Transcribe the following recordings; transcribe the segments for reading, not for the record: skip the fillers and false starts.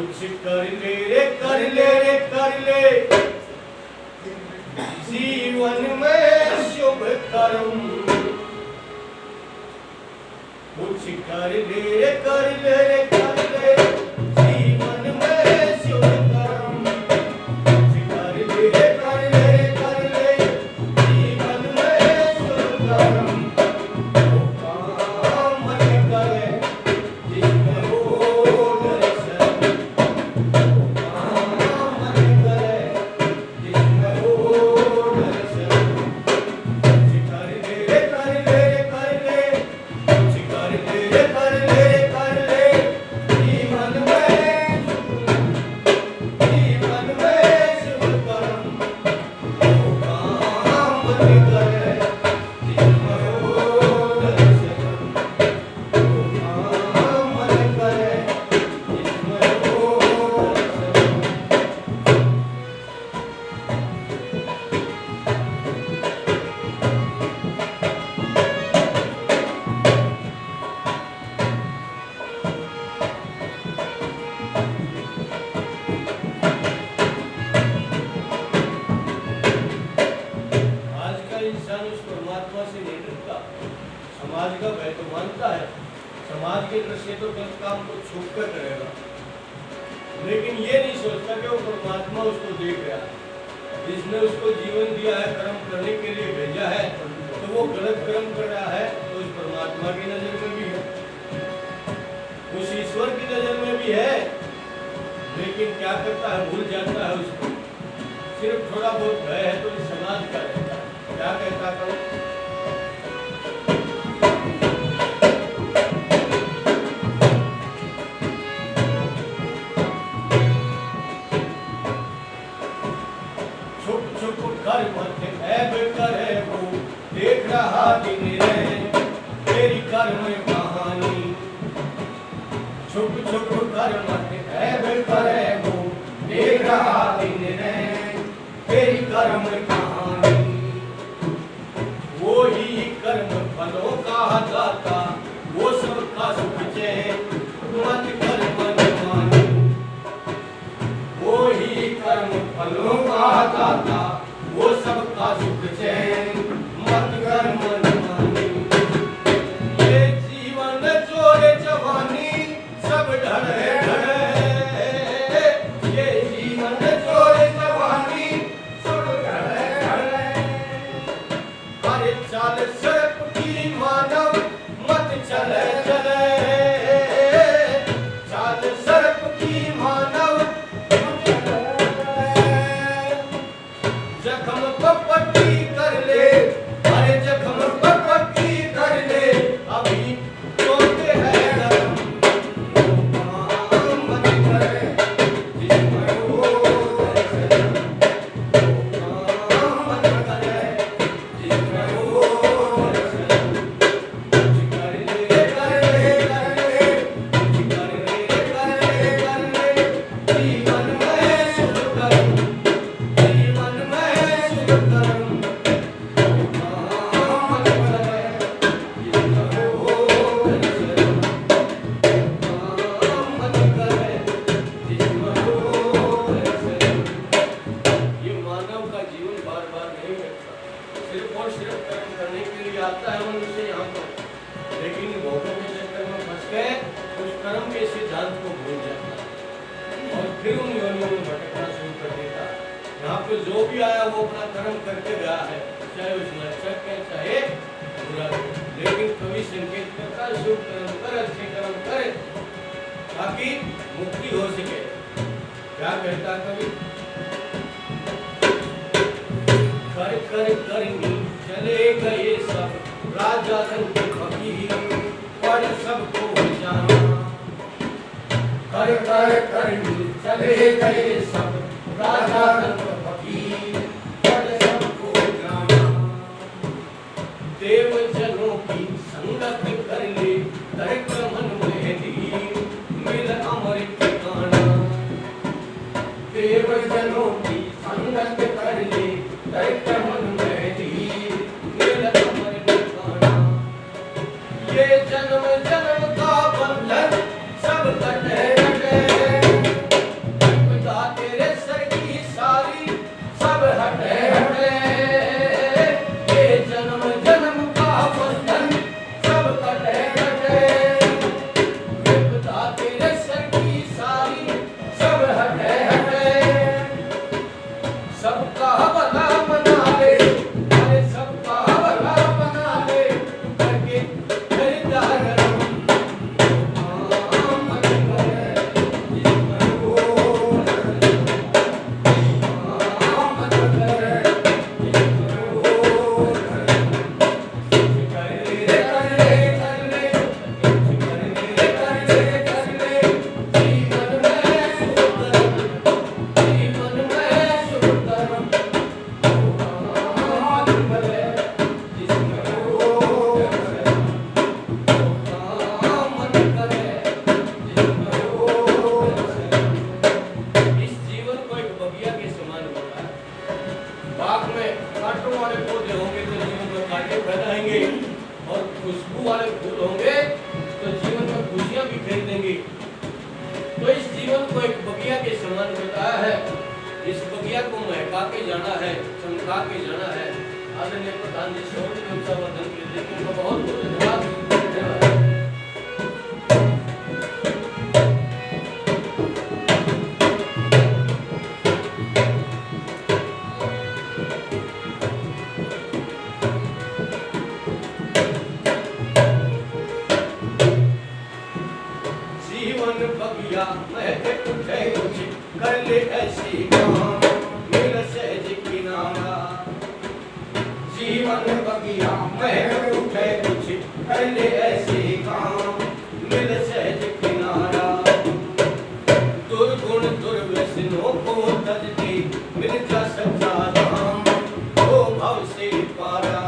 कुछ कर ले रे कर ले रे कर ले जीवन में शुभ कर्म। कुछ कर ले रे कर ले रे कर ले जीवन में शुभ कर्म। कुछ कर ले रे कर ले रे कर ले जीवन में शुभ कर्म। वो काम मन करे जिसमें हो दर्शन। वो काम मन करे जिसमें हो दर्शन। कुछ कर ले रे कर ले रे कर ले कुछ कर ले रे कर ले रे कर ले जीवन में शुभ कर्म। वो काम मन करे जिसमें हो दर्शन। वो काम मन करे जिसमें हो दर्शन। आज का इंसान उस परमात्मा से नहीं डरता। समाज का भय तो मानता है, समाज के दृष्टि तो गलत काम को छुप कर करेगा, लेकिन ये नहीं सोचता कि वो परमात्मा उसको देख रहा है। जिसने उसको जीवन दिया है, कर्म करने के लिए भेजा है, तो वो गलत कर्म कर रहा है तो उस परमात्मा की नजर में भी है, उस ईश्वर की नजर में भी है। लेकिन क्या करता है, भूल जाता है उसको। सिर्फ थोड़ा बहुत भय है तो इस समाज का रहता है। क्या कहता करो, छुप छुप कर मत ऐब करे वो देख रहा दिन रे तेरी कर्म कहानी। छुप छुप कर मत ऐब करे वो देख रहा दिन रे तेरी कर्म कहानी। वो ही कर्म फलों का दाता, वो सबका सुख चैन मत कर मनमानी। वो ही कर्म फलों का दाता, वो सबका सुख चैन मत कर मनमानी। ये जीवन चोरे जवानी सब ढले ढले। ये जीवन चोरे जवानी सब ढले ढले। अरे चाल सर्प की मानव मत चले चले। चाल सर्प की मानव मत चले। जख्म पपटी कर ले, अरे जख्म पपटी कर ले, अभी तोते है नरम। वो काम मत करे जिसमें हो दर्शन। वो काम मत करे जिसमें हो दर्शन। कुछ कर ले कर ले कर ले कुछ कर ले कर ले कर ले जीवन में शुभ कर्म। जीवन में शुभ कर्म। वो काम मत करे जिसमें हो दर्शन। वो काम मत करे जिसमें हो दर्शन। ये मानव का जीवन बार बार नहीं मिलता, सिर्फ और सिर्फ कर्म करने के लिए आता है मनुष्य यहाँ पर, लेकिन भोगों के चक्कर में फंस गए, उस कर्म के सिद्धांत को भूल जाता है और फिर उन योनियों में भटकना शुरू कर देता है। यहाँ पे जो भी आया वो अपना कर्म करके गया है, चाहे उसमें अच्छा है चाहे बुरा है। लेकिन कवि संकेत करता है शुभ कर्म कर, अच्छे कर्म करे ताकि मुक्ति हो सके। क्या कहता कवि, कर कर करनी चले गए सब राजा रंग फकीर, पर सबको जाना। कर कर करनी चले गए सब राजा रंग फकीर, पर सबको जाना। देव जनों की संगत कर ले तर्क मन में धीर, मिल अमर ठिकाना। देव जनों की संगत कर ले तर्क मन में धीर, मिल अमर ठिकाना। ये जन्म जन्म का बंधन सब कटे कटे। सबका भला बना ले, अरे सबका भला बना ले, करके खरीदार मन करे जिसमें वो मन करे जिसमें वो कर ले जीवन में सुख धर्म मन करे जिसमें वो मन करे जिसमें वो। इस जीवन को एक बगिया के समान होता है। बाग में कांटों वाले पौधे होंगे तो जीवन में कांटे फैलाएंगे, और खुशबू वाले फूल होंगे तो जीवन में खुशियां भी खरीद देंगे। तो इस जीवन को एक बगिया के समान बताया है। इस बगिया को महका के जाना है, चमका के जाना है। आदरणीय प्रधान जी से और वर्धन के लिए उनको बहुत बहुत धन्यवाद। जीवन बगिया महक उठे कुछ कर ले ऐसी काम मिल सहज किनारा। जीवन बगिया महक उठे कुछ कर ले ऐसी काम मिल सहज किनारा। दुर्गुण दुर्व्यसनों को तजती मिल जा सच्चा धाम हो भव से पारा।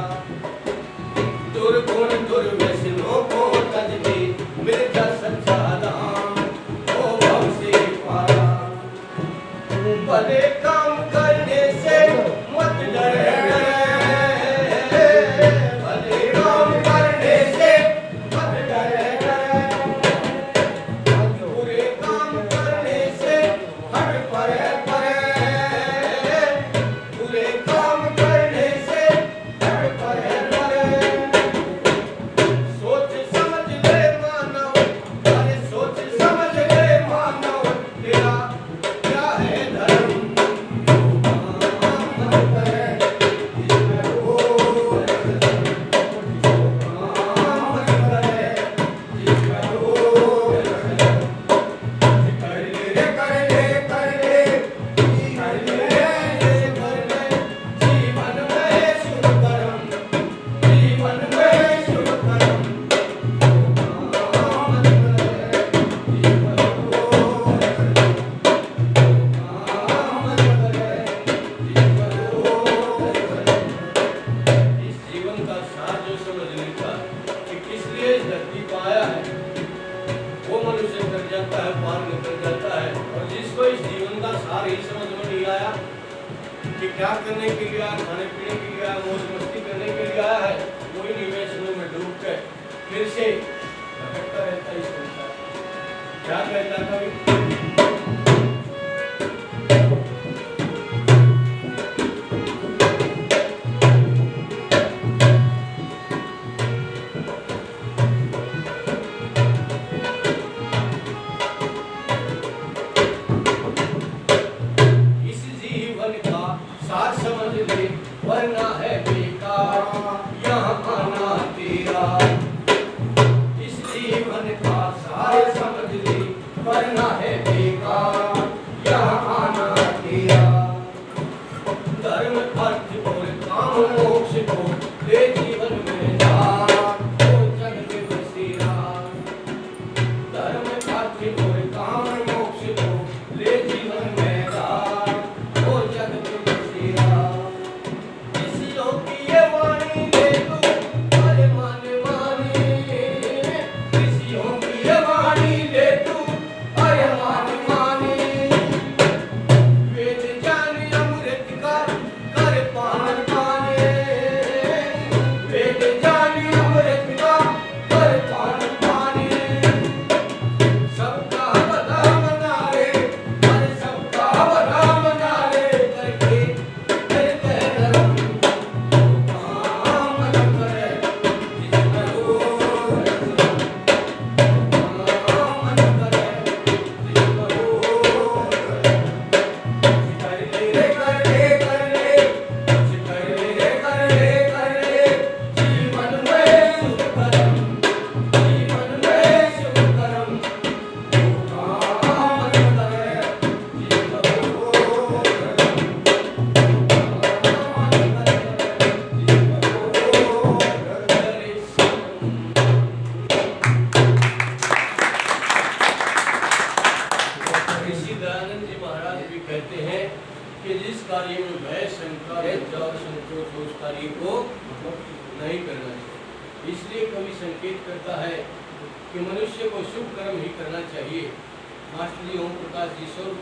दुर्गुण दुर्व्यसनों को तजती मिल जा सच्चा धाम हो भव से पारा। भले काम करने से मत डरे, भले काम करने से मत डरे, बुरे काम करने से हट परे परे, बुरे काम करने से हट परे परे। सोच समझ ले मानव, अरे सोच समझ ले मानव, तेरा क्या है धर्म मन करे जिसमें वो मन करे जिसमें वो कर ले जीवन में शुभ कर्म, जीवन में शुभ कर्म मन करे जिसमें वो मन करे जिसमें वो। इस जीवन का सार जो समझने का कि किस लिए इस धरती पर आया है, वो मनुष्य कर जाता है, पार निकल जाता है। और जिसको इस जीवन का सार ही समझ में नहीं आया कि क्या करने के लिए आया, खाने पीने के लिए आया, मौज मस्ती करने के लिए आया है, कोई निवेशनों में डूब के फिर से भटकता रहता है इस संसार। क्या कहता कवि? इस जीवन का सार समझ ले वरना है बेकार यहाँ आना तेरा। इस जीवन का सार समझ ले वरना है बेकार यहाँ आना तेरा। धर्म अर्थ और काम मोक्ष को ले जीवन में जा, ओ जग में बसेरा। धर्म अर्थ और काम मोक्ष को ले जीवन में जा, ओ जग में बसेरा। किसियों की ये वाणी ले तू, अरे माने माने, किसियों की ये वाणी ले तू, अरे माने माने। वेद ज्ञान अमृत का कर पा लज्जा और संकोच हो उस कार्य को नहीं करना चाहिए। इसलिए कवि संकेत करता है कि मनुष्य को शुभ कर्म ही करना चाहिए। मास्टर जी ओम प्रकाश जी